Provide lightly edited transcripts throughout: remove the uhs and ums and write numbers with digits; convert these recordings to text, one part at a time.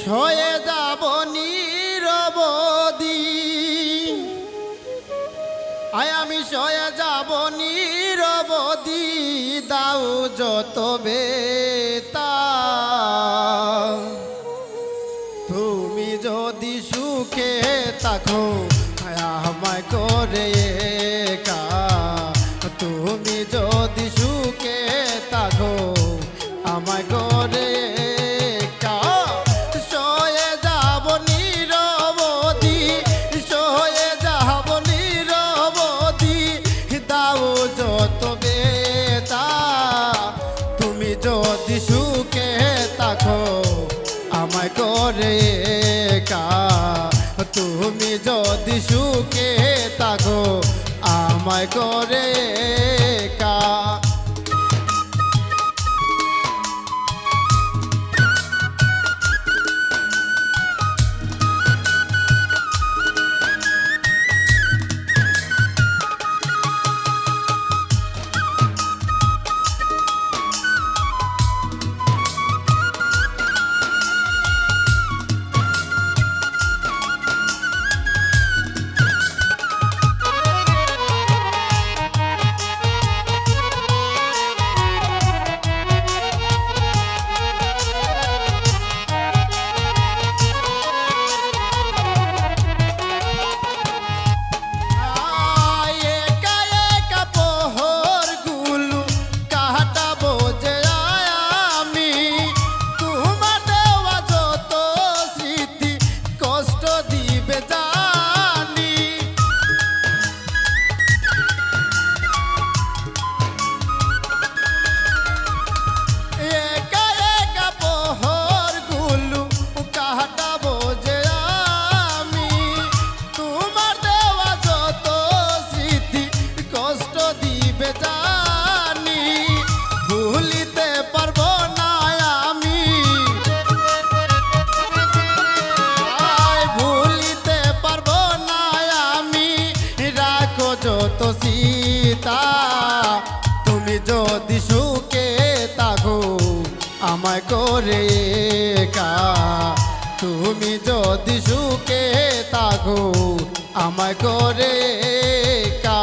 সয়ে যাব নীরবদি আমি সয়ে যাব নীরবদি দাও যত বেতা তুমি যদি সুখে থাকো আমায় করে একা তুমি যদি সুখে থাকো আমায় করে একা সয়ে যাব নীরবদি সয়ে যাব নীরবদি দাও যত বেতা তুমি যদি সুখে থাকো আমায় করে একা তুমি যদি সুখে থাকো আমায় করে একা যত সীতা তুমি যদি সুখে থাকো আমায় করে একা তুমি যদি সুখে থাকো আমায় করে একা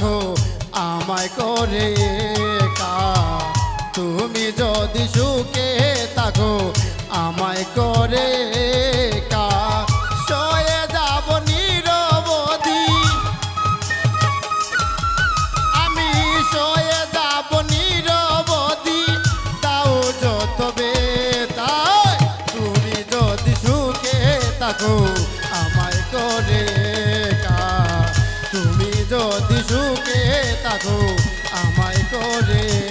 থাকো আমায় করে একা তুমি যদি সুখে থাকো আমায় করে একা সয়ে যাব নিরবধি আমি সয়ে যাব নিরবধি তাও যত বেতায় তুমি যদি সুখে থাকো আমায় করে একা তুমি যদি সুখে থাকো আমায় করে